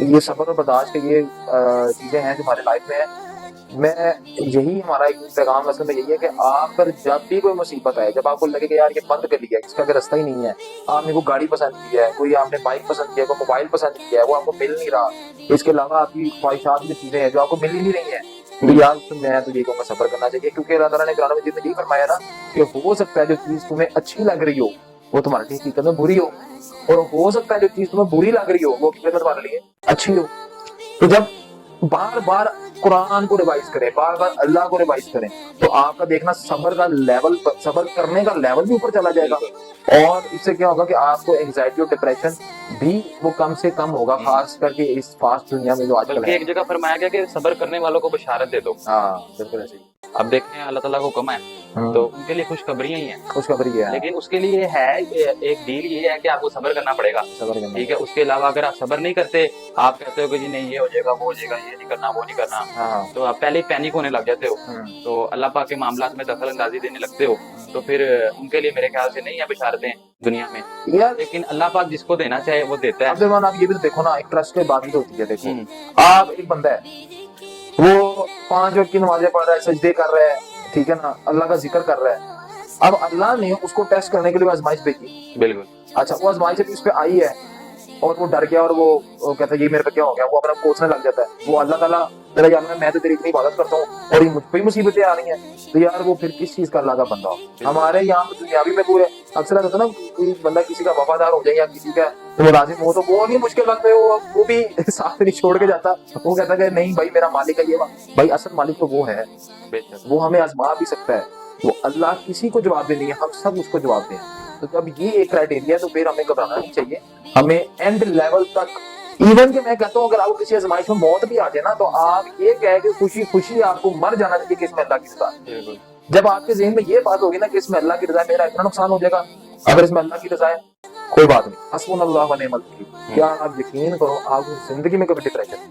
یہ صبر اور برداشت کے یہ چیزیں ہیں جو ہمارے لائف میں ہیں. میں یہی ہمارا ایک پیغام اصل میں یہی ہے کہ آپ پر جب بھی کوئی مصیبت آئے, جب آپ کو لگے کہ یار یہ بند کر لیا ہے, اس کا کوئی راستہ ہی نہیں ہے, آپ نے کوئی گاڑی پسند کی ہے, کوئی آپ نے بائک پسند کیا ہے, کوئی موبائل پسند کیا ہے, وہ آپ کو مل نہیں رہا, اس کے علاوہ آپ کی خواہشات کی چیزیں ہیں جو آپ کو مل ہی نہیں رہی ہیں, تو یار میں تو یہ کہوں گا صبر کرنا چاہیے, کیونکہ اللہ تعالیٰ نے قرآن مجید میں یہ فرمایا نا کہ ہو سکتا ہے جو چیز تمہیں اچھی لگ رہی ہو وہ تمہارے لیے حقیقت میں بری ہو, اور ہو سکتا ہے جو چیز تمہیں بری لگ رہی ہو وہ حقیقت میں تمہارے لیے اچھی ہو. تو جب بار بار قرآن کو ریوائز کریں, بار بار اللہ کو ریوائز کریں, تو آپ کا دیکھنا صبر کا لیول, صبر کرنے کا لیول بھی اوپر چلا جائے گا, اور اس سے کیا ہوگا کہ آپ کو اینگزائٹی اور ڈپریشن بھی وہ کم سے کم ہوگا, خاص کر کے اس فاسٹ دنیا میں جو آج کل بلکہ ہے. ایک جگہ فرمایا گیا کہ صبر کرنے والوں کو بشارت دے دو. ہاں بالکل ایسے ہی. اب دیکھیں اللہ تعالیٰ کو حکم ہے تو ان کے لیے خوشخبریاں ہی ہیں, خوشخبری ہے, لیکن اس کے لیے ہے کہ ایک ڈیل یہ ہے کہ آپ کو صبر کرنا پڑے گا. صبر کرنا. ٹھیک ہے, اس کے علاوہ اگر آپ صبر نہیں کرتے, آپ کہتے ہو کہ جی نہیں یہ ہو جائے گا, وہ ہو جائے گا, یہ نہیں کرنا, وہ نہیں کرنا, ہاں تو آپ پہلے ہی پینک ہونے لگ جاتے ہو, تو اللہ پاک کے معاملات میں دخل اندازی دینے لگتے ہو, تو پھر ان کے لیے میرے خیال سے نہیں ہے بشارتیں دنیا میں, یار لیکن اللہ پاک جس کو دینا چاہے وہ دیتا ہے. عبد الرحمان آپ یہ بھی تو دیکھو نا, ایک ٹرسٹ کی بات بھی ہوتی ہے. دیکھو آپ ایک بندہ ہے وہ 5 وقت کی نمازیں پڑھ رہا ہے, سجدے کر رہا ہے, ٹھیک ہے نا, اللہ کا ذکر کر رہا ہے, اب اللہ نے اس کو ٹیسٹ کرنے کے لیے آزمائش بھیجی. بالکل. اچھا وہ آزمائش ابھی اس پہ آئی ہے اور وہ ڈر گیا اور وہ کہتا ہے یہ میرے پہ کیا ہو گیا, وہ اپنا کوسنے لگ جاتا ہے, وہ اللہ تعالیٰ میرا یار میں تو تیری اتنی عبادت کرتا ہوں اور یہ مجھ پہ ہی مصیبتیں آ رہی ہیں, تو یار وہ پھر کس چیز کا اللہ کا بندہ ہو. ہمارے یہاں پہ دنیاوی میں پورے اکثر ایسا ہوتا ہے نا, کوئی بندہ کسی کا وفادار ہو جائے یا کسی کا ملازم ہو تو وہ نہیں مشکل وقت میں وہ بھی ساتھ نہیں چھوڑ کے جاتا, وہ کہتا ہے کہ نہیں بھائی میرا مالک ہے یہ, بھائی اصل مالک تو وہ ہے, وہ ہمیں آزما بھی سکتا ہے, وہ اللہ کسی کو جواب دے نہیں ہے, ہم سب اس کو جواب دیں. تو جب یہ ایک کرائٹیریا ہے تو پھر ہمیں گھبرانا نہیں چاہیے, ہمیں اینڈ لیول تک, ایون کہ میں کہتا ہوں اگر آپ کو کسی آزمائش میں موت بھی آ جائے نا تو آپ یہ کہے کہ خوشی خوشی آپ کو مر جانا چاہیے کہ اس میں اللہ کی رضا ہے. جب آپ کے ذہن میں یہ بات ہوگی نا کہ اس میں اللہ کی رضا ہے, میرا اتنا نقصان ہو جائے گا, اگر اس میں اللہ کی رضا ہے کوئی بات نہیں, حسبنا اللہ و نعم الوکیل. کیا آپ یقین کرو آپ زندگی میں کبھی ڈپریشن,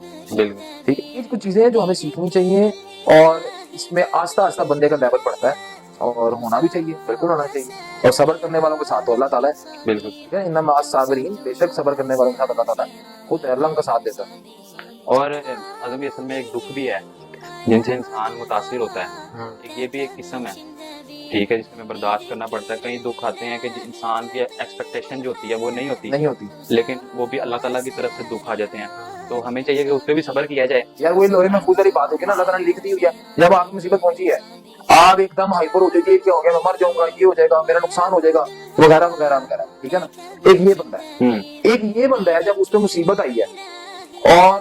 ٹھیک ہے, یہ کچھ چیزیں ہیں جو ہمیں سیکھنی چاہیے, اور اس میں آہستہ آہستہ بندے کا لیول بڑھتا ہے, اور ہونا بھی چاہیے, بالکل ہونا چاہیے, اور صبر کرنے والوں کے ساتھ تو اللہ تعالیٰ ہے. بالکل, انما الصابرین, بے شک صبر کرنے والوں کے ساتھ اللہ تعالیٰ خود اللہ ان کا ساتھ دیتا ہے. اور اعظم اصل میں ایک دکھ بھی ہے جن سے انسان متاثر ہوتا ہے, یہ بھی ایک قسم ہے, ٹھیک ہے, جس میں برداشت کرنا پڑتا ہے. کئی دکھ آتے ہیں کہ انسان کی ایکسپیکٹیشن جو ہوتی ہے وہ نہیں ہوتی, لیکن وہ بھی اللہ تعالیٰ کی طرف سے دکھ آ جاتے ہیں, تو ہمیں چاہیے کہ اس پہ بھی صبر کیا جائے. یار وہی لوہے محفوظ والی بات ہوگی نا, اللہ تعالیٰ نے لکھ دی ہوئی ہے, جب آپ کی مصیبت پہنچی ہے آپ ایک دم ہائپر ہو جائیے, کیا ہو گیا, میں مر جاؤں گا, یہ ہو جائے گا, میرا نقصان ہو جائے گا, وغیرہ وغیرہ وغیرہ, ٹھیک ہے نا. ایک یہ بندہ ہے, ایک یہ بندہ ہے جب اس پہ مصیبت آئی ہے اور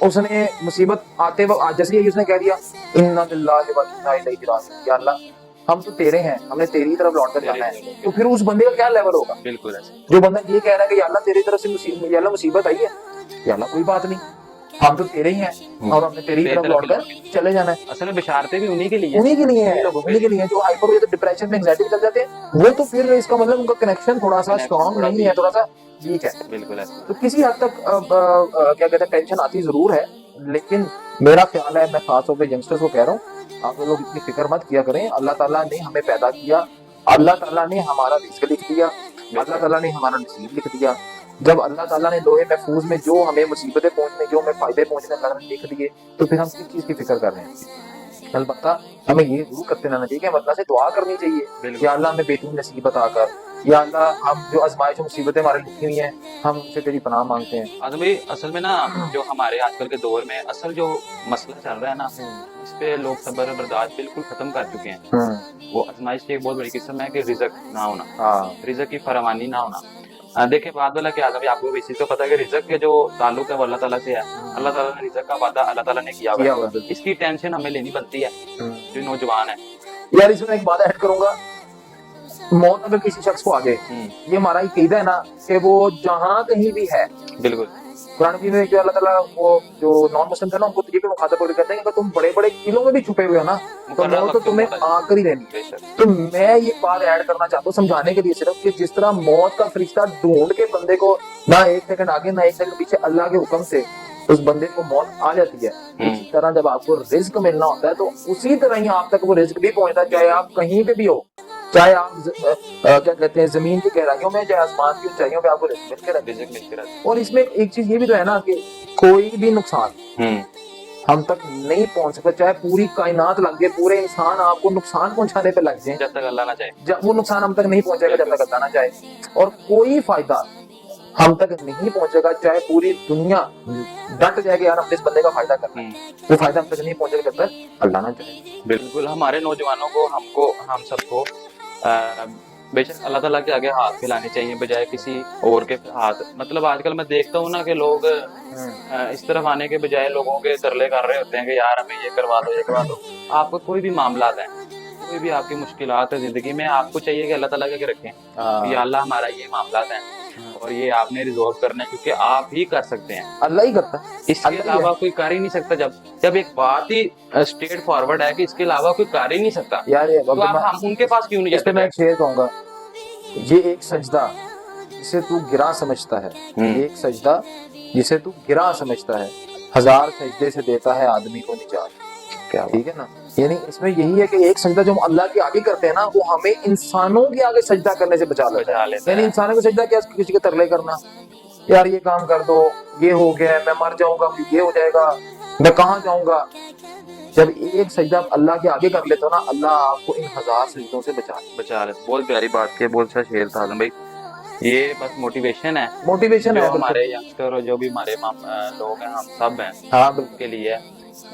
اس نے مصیبت آتے وقت جیسے اس نے کہہ دیا انا للہ و انا الیہ راجعون, یا اللہ ہم تو تیرے ہیں, ہم نے تیری طرف لوٹ کر جانا ہے, تو پھر اس بندے کا کیا لیول ہوگا. بالکل ایسے جو بندہ یہ کہہ رہا ہے کہ یا اللہ تیری طرف سے یا اللہ مصیبت آئی ہے, یا اللہ کوئی بات نہیں, ہم تو تیرے ہی ہیں اور ہم نے تیری طرف لوٹ کر چلے جانا ہے. اصل میں بشارتیں بھی انہی کے لیے ہیں جو ہائپر ہوئے تو ڈپریشن میں انگزائٹی میں چل جاتے ہیں, وہ تو پھر اس کا مطلب ان کا کنیکشن تھوڑا سا اسٹرانگ نہیں ہے, تھوڑا سا ویک ہے. بالکل ایسے. تو کسی حد تک کیا کہتے ہیں ٹینشن آتی ضرور ہے, لیکن میرا خیال ہے, میں خاص طور پہ ینگسٹرز کو کہہ رہا ہوں, آپ لوگ اتنی فکر مت کیا کریں. اللہ تعالیٰ نے ہمیں پیدا کیا, اللہ تعالیٰ نے ہمارا رزق لکھ دیا, اللہ تعالیٰ نے ہمارا نصیب لکھ دیا. جب اللہ تعالیٰ نے لوہے محفوظ میں جو ہمیں مصیبتیں پہنچنے, جو ہمیں فائدے پہنچنے اللہ نے لکھ دیے, تو پھر ہم کس چیز کی فکر کر رہے ہیں. البتہ ہمیں یہ ضرور کرتے رہنا چاہیے کہ ہم اللہ سے دعا کرنی چاہیے, یا اللہ ہمیں بہترین نصیب عطا کر, یا اللہ ہم جو آزمائش و مصیبتیں ہمارے لکھی ہوئی ہیں ہم ان سے تیری پناہ مانگتے ہیں. آدم بھائی اصل میں نا جو ہمارے آج کل کے دور میں اصل جو مسئلہ چل رہا ہے نا, اس پہ لوگ صبر و برداشت بالکل ختم کر چکے ہیں. وہ آزمائش کی ایک بہت بڑی قسم ہے کہ رزق نہ ہونا, رزق کی فراوانی نہ ہونا. دیکھیں بات والا کہ آدم آپ کو اسی تو پتا ہے کہ رزق کے جو تعلق ہے وہ اللہ تعالیٰ سے ہے. اللہ تعالیٰ نے رزق کا وعدہ اللہ تعالیٰ نے کیا ہوا ہے, اس کی ٹینشن ہمیں لینی بنتی ہے جو نوجوان ہے. یار اس میں ایک بات ایڈ کروں گا, موت اگر کسی شخص کو آگے, یہ ہمارا عقیدہ ہے نا کہ وہ جہاں کہیں بھی ہے, بالکل قرآن کی میں جو اللہ تعالیٰ وہ جو نان مسلم تھے نا ان کو یہ بھی مخاطب ہو کے کہتے ہیں کہ تم بڑے بڑے قلعوں میں بھی چھپے ہوئے ہو نا تو موت تو تمہیں آ کر ہی رہنی ہے. تو میں یہ بات ایڈ کرنا چاہتا ہوں سمجھانے کے لیے صرف کہ جس طرح موت کا فرشتہ ڈھونڈ کے بندے کو نہ ایک سیکنڈ آگے نہ ایک سیکنڈ پیچھے اللہ کے حکم سے اس بندے کو موت آ جاتی ہے, اسی طرح جب آپ کو رزق ملنا ہوتا ہے تو اسی طرح ہی آپ تک وہ رزق بھی پہنچتا ہے, چاہے آپ کہیں پہ بھی ہو, چاہے آپ کیا کہتے ہیں زمین کی گہرائیوں میں چاہے آسمان کی اونچائیوں پہ آپ کو رزق مل کے رہتے رزق مل کے رہتا اور اس میں ایک چیز یہ بھی تو ہے نا کہ کوئی بھی نقصان ہے ہم تک نہیں پہنچ سکتا, چاہے پوری کائنات لگ جائے, پورے انسان آپ کو نقصان پہنچانے پہ لگ جائیں, جب تک اللہ نہ چاہے. جب وہ نقصان ہم تک نہیں پہنچے گا جب تک اللہ نہ چاہے, اور کوئی فائدہ ہم تک نہیں پہنچے گا چاہے پوری دنیا ڈٹ جائے گا یار ہم نے اس بندے کا فائدہ کرنا ہے, وہ فائدہ ہم تک نہیں پہنچے گا جب تک اللہ نہ چاہے. بالکل ہمارے نوجوانوں کو ہم سب کو بے شک اللہ تعالیٰ کے آگے ہاتھ پھیلانے چاہیے بجائے کسی اور کے ہاتھ. مطلب آج کل میں دیکھتا ہوں نا کہ لوگ اس طرف آنے کے بجائے لوگوں کے ترلے کر رہے ہوتے ہیں کہ یار ہمیں یہ کروا دو یہ کروا دو. آپ کو کوئی بھی معاملات ہیں, کوئی بھی آپ کی مشکلات ہے زندگی میں, آپ کو چاہیے کہ اللہ تعالیٰ کے رکھیں یا اللہ ہمارا یہ معاملات ہیں اور یہ آپ نے ریزالو کرنا ہے کیونکہ آپ ہی کر سکتے ہیں, اللہ ہی کرتا ہے, اس کے علاوہ کوئی کر ہی نہیں سکتا. جب ایک بات ہی اسٹریٹ فارورڈ ہے کہ اس کے علاوہ کوئی کر ہی نہیں سکتا یار تو آپ ہم ان کے پاس کیوں نہیں جاتے. میں ایک شعر کہوں گا, یہ ایک سجدہ جسے تو گرا سمجھتا ہے, یہ ایک سجدہ جسے تو گرا سمجھتا ہے, ہزار سجدے سے دیتا ہے آدمی کو نجات. ٹھیک ہے نا, یعنی اس میں یہی ہے کہ ایک سجدہ جو ہم اللہ کے آگے کرتے ہیں نا وہ ہمیں انسانوں کے آگے سجدہ کرنے سے بچا لیتا ہے. یعنی انسانوں کو سجدہ کیا کسی کے ترلے کرنا, یار یہ کام کر دو, یہ ہو گیا, میں مر جاؤں گا, یہ ہو جائے گا, میں کہاں جاؤں گا. جب ایک سجدہ اللہ کے آگے کر لیتے ہو نا اللہ آپ کو ان ہزار سجدوں سے بچا لے. بہت پیاری بات کی, بہت اچھا شعر تھا آدم بھائی. یہ بس موٹیویشن ہے, موٹیویشن ہے ہمارے ینگسٹر اور جو بھی ہمارے لوگ ہیں ہم سب ہیں ہاں کے لیے.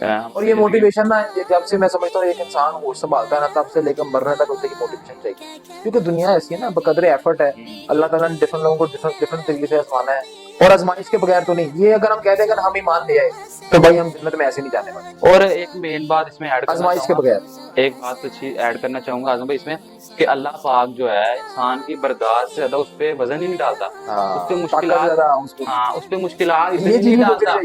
اور یہ موٹیویشن نا جب سے میں سمجھتا ہوں ایک انسان ہوش سنبھالتا ہے نا تب سے لے کر مرنے تک اسے کی موٹیویشن چاہیے, کیونکہ دنیا ایسی ہے نا بقدر ایفرٹ ہے. اللہ تعالیٰ نے ڈفرنٹ لوگوں کو ڈفرنٹ طریقے سے آزمانا ہے اور آزمائش کے بغیر تو نہیں. یہ اگر ہم کہتے ہیں اگر ہم ایمان لے آئے تو بھائی ہم جنت میں ایسے نہیں جانے والے. اور ایک مین بات اس میں ایڈ کرنا آزمائش کے بغیر ایک بات اچھی ایڈ کرنا چاہوں گا آزم بھائی اس میں کہ اللہ پاک جو ہے انسان کی برداشت سے زیادہ اس پہ وزن ہی نہیں ڈالتا, اس پہ مشکلات اس پہ مشکلات نہیں ڈالتا.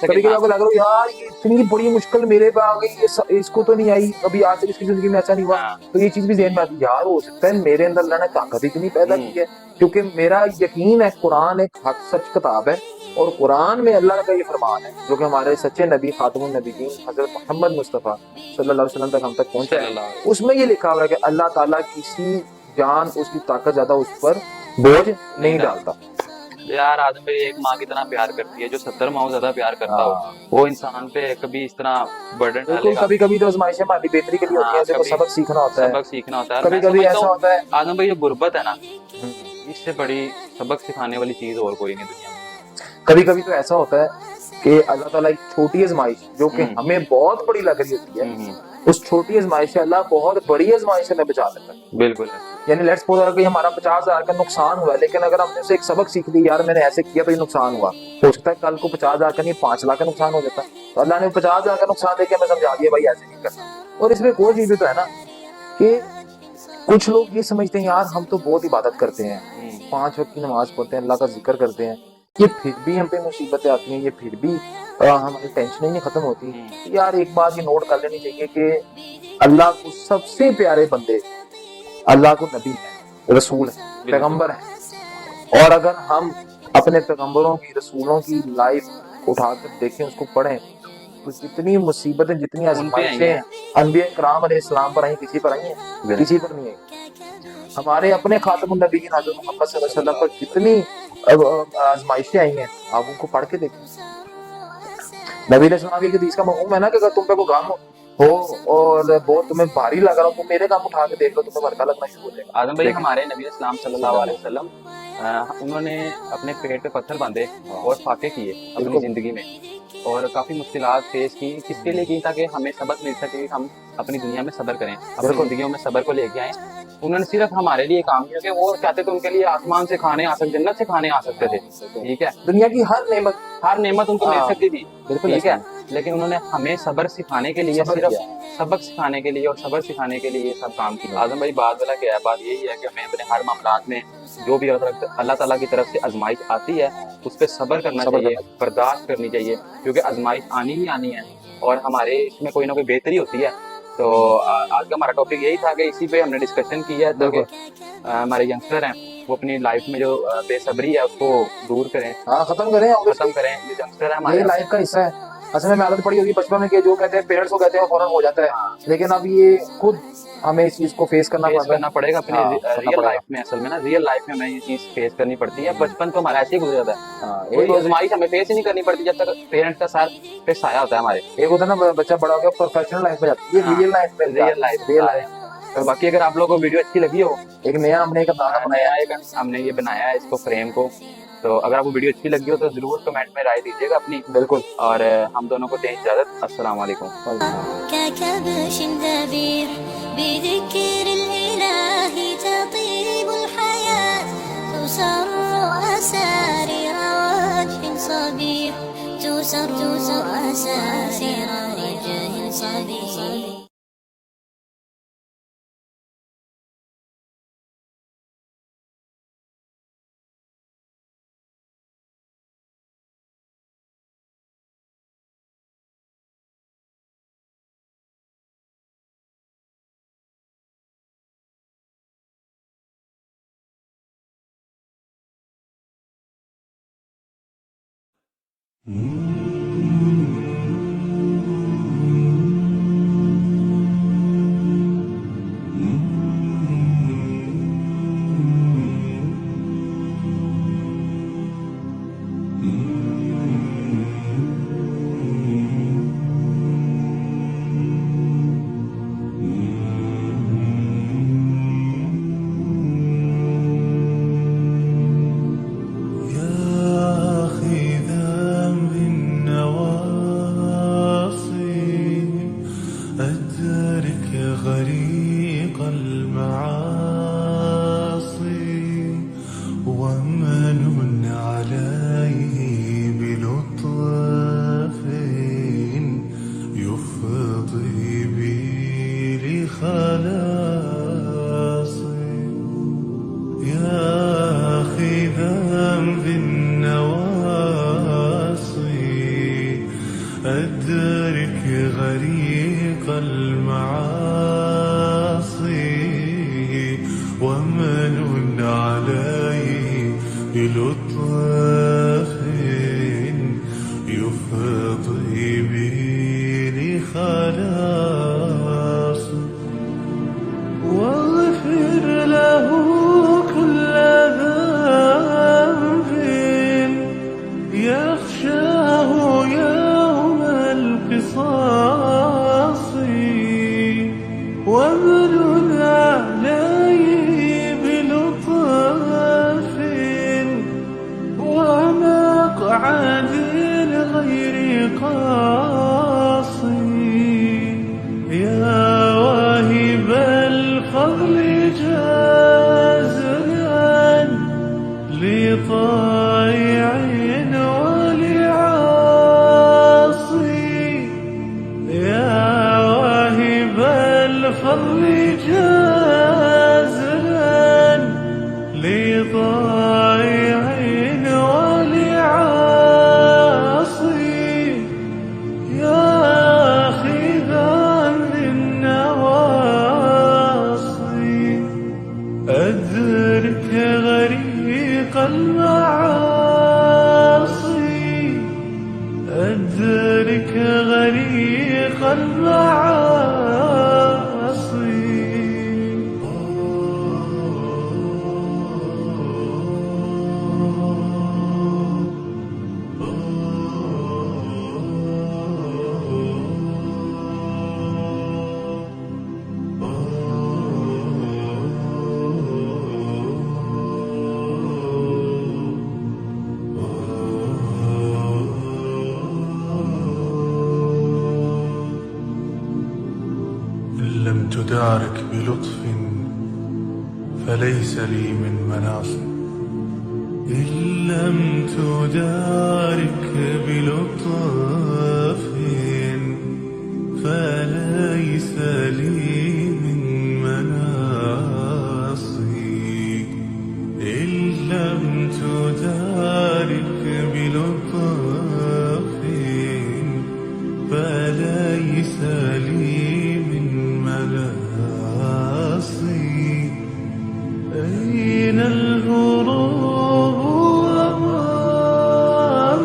کبھی کبھی آپ کو لگ رہا ہے یار یہ اتنی بڑی مشکل میرے پہ آ گئی, اس کو تو نہیں آئی, کبھی آج تک اس کی زندگی میں ایسا نہیں ہوا, تو یہ چیز بھی ذہن میں آتی ہے یار ہو سکتا ہے میرے اندر اللہ نے طاقت اتنی پیدا کی ہے, کیونکہ میرا یقین ہے قرآن ایک حق سچ کتاب ہے اور قرآن میں اللہ کا یہ فرمان ہے جو کہ ہمارے سچے نبی خاتم النبیین حضرت محمد مصطفیٰ صلی اللہ علیہ وسلم تک ہم تک پہنچا ہے. اس میں یہ لکھا ہوا ہے کہ اللہ تعالیٰ کسی جان اس کی طاقت زیادہ اس پر بوجھ نہیں ڈالتا. یار آدم بھائی ایک ماں کی طرح پیار کرتی ہے, جو 70 ماں زیادہ پیار کرتا ہو وہ انسان پہ کبھی اس طرح برڈن ڈالے گا. کبھی کبھی تو آزمائشیں ہماری بہتری کے لیے ہوتی ہیں, جب سبق سیکھنا ہوتا ہے. کبھی کبھی ایسا ہوتا ہے آدم بھائی جو غربت ہے نا اس سے بڑی سبق سکھانے والی چیز اور کوئی نہیں دنیا میں. کبھی کبھی تو ایسا ہوتا ہے کہ اللہ تعالیٰ ایک چھوٹی آزمائش جو کہ ہمیں بہت بڑی لگ رہی ہوتی ہے اس چھوٹی آزمائش سے اللہ بہت بڑی آزمائش سے ہمیں بچا لیتا ہے. بالکل, یعنی لیٹس سپوز اگر ہمارا 50,000 کا نقصان ہوا ہے لیکن اگر ہم نے اسے ایک سبق سیکھ لی یار میں نے ایسے کیا تو یہ نقصان ہوا, ہو سکتا ہے کل کو 50,000 کا نہیں 5 لاکھ کا نقصان ہو جاتا, تو اللہ نے 50,000 کا نقصان دے کے ہمیں سمجھا دیا بھائی ایسے نہیں کرنا. اور اس میں کوئی چیز بھی تو ہے نا کہ کچھ لوگ یہ سمجھتے ہیں یار ہم تو بہت عبادت کرتے ہیں, 5 وقت کی نماز پڑھتے ہیں, اللہ کا ذکر کرتے ہیں, یہ پھر بھی ہم پہ مصیبتیں آتی ہیں, یہ پھر بھی ہماری ٹینشنیں نہیں ختم ہوتی. یار ایک بات یہ نوٹ کر لینی چاہیے کہ اللہ کو سب سے پیارے بندے اللہ کو نبی ہے, رسول ہے, پیغمبر ہے. اور اگر ہم اپنے پیغمبروں کی رسولوں کی لائف اٹھا کر دیکھیں اس کو پڑھیں تو جتنی مصیبتیں جتنی آزمائشیں انبیاء کرام علیہ السلام پر آئیں کسی پر آئی ہیں, کسی پر نہیں آئی. ہمارے اپنے خاتم النبیین حضرت محمد صلی اللہ علیہ وسلم پر کتنی آزمائشیں آئی ہیں آپ ان کو پڑھ کے دیکھیں. نبی علیہ السلام کی حدیث کا مفہوم ہے نا کہ اگر تم پہ کوئی غم ہو اور بہت تمہیں بھاری لگ رہا ہو تو میرے کام اٹھا کے دیکھ لو تمہیں ہلکا لگنا شروع ہو جائے گا. آدم بھائی ہمارے نبی اسلام صلی اللہ علیہ وسلم انہوں نے اپنے پیٹ پہ پتھر باندھے اور فاقے کیے اپنی زندگی میں اور کافی مشکلات فیس کی, کس کے لیے کی تاکہ ہمیں سبق مل سکے کہ ہم اپنی دنیا میں صبر کریں, اپنی زندگیوں میں صبر کو لے کے آئیں. انہوں نے صرف ہمارے لیے کام کیا کہ وہ چاہتے تھے ان کے لیے آسمان سے کھانے آ سکتے, جنت سے کھانے آ سکتے تھے. ٹھیک ہے, دنیا کی ہر نعمت ان کو مل سکتی تھی. ٹھیک ہے, لیکن انہوں نے ہمیں صبر سکھانے کے لیے صرف سبق سکھانے کے لیے اور صبر سکھانے کے لیے یہ سب کام کیا. اعظم بھائی بات والا کیا ہے, بات یہی ہے کہ ہمیں اپنے ہر معاملات میں جو بھی اللہ تعالیٰ کی طرف سے آزمائش آتی ہے اس پہ صبر کرنا چاہیے, برداشت کرنی چاہیے, کیونکہ آزمائش آنی ہی آنی ہے اور ہمارے اس میں کوئی نہ کوئی بہتری ہوتی ہے. تو آج کا ہمارا ٹاپک یہی تھا کہ اسی پہ ہم نے ڈسکشن کی ہے تاکہ ہمارے ینگسٹر ہیں وہ اپنی لائف میں جو بے صبری ہے اس کو دور کریں, ختم کریں. یہ ینگسٹر ہے ہمارے لائف کا حصہ ہے. اصل میں عادت پڑی ہوگی بچپن میں کہ جو کہتے ہیں پیرنٹس کو کہتے ہیں وہ فوراً ہو جاتا ہے، لیکن اب یہ خود ہمیں اس چیز کو فیس کرنا پڑے گا اپنی ریئل لائف میں. اصل میں نا ریئل لائف میں ہمیں یہ چیز فیس کرنی پڑتی ہے. بچپن تو ہمارا ایسے ہی گزر جاتا ہے، کوئی آزمائش ہمیں فیس ہی نہیں کرنی پڑتی جب تک پیرنٹ کا ساتھ پہ سایہ ہوتا ہے ہمارے. ایک ہوتا ہے نا بچہ بڑا ہو گیا پروفیشنل لائف میں جاتا ہے، یہ ریئل لائف. تو باقی اگر آپ لوگوں کو ویڈیو اچھی لگی ہو، ایک نیا ہم نے ہم نے یہ بنایا ہے اس کو فریم کو، تو اگر آپ کو ویڈیو اچھی لگی ہو تو ضرور کمنٹ میں رائے دیجیے گا اپنی. بالکل. اور ہم دونوں کو دیں اجازت. السلام علیکم. ككبش ذبيح بذكر الإله تطيب الحياة، تسر أسارير وجه صبيح، تسر أسارير وجه صبيح. أدرك غريق المعاصي ومن عليه بلطف يفضي به لخلاص واغفر له كل ذنب يخشاه يوم القصاص وابن عليه بلطف ومقعد غير قاصي يا واهب الفضل جازلا لطائع ولعاصي يا واهب الفضل جازلا لطائع ولعاصي يا آخذا بالنواصي أدرك غريق المعاصي أدرك غريق المعاصي إن لم تدارك بلطف فليس لي من مناص إن لم تدارك بلطف فليس لي من مناصي إن لم تدارك بلطف فليس لي من مناصي أين الهروب وما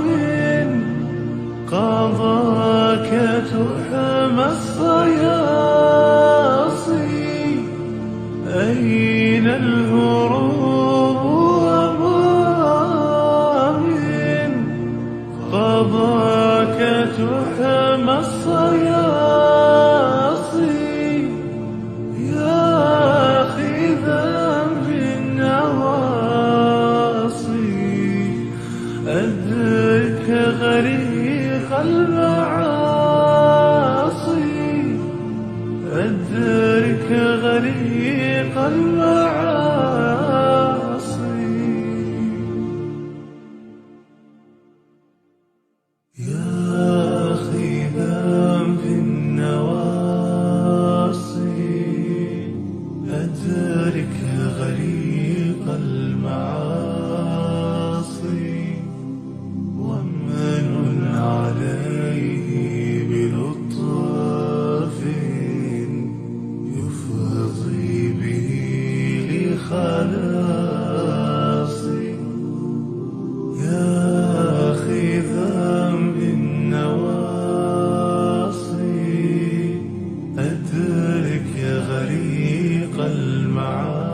من تحمى الصياصي أين الهروب ومن قضاك تحمى الصياصي يا خذا بالنواصي أدرك غريق المعاصي أدرك غريق المعاصي يا خذام في النواصي أدرك غريق المعاصي ومن عليه بلطف يفضي به لخلاصي يا خذام بالنواصي أدرك غريق المعاصي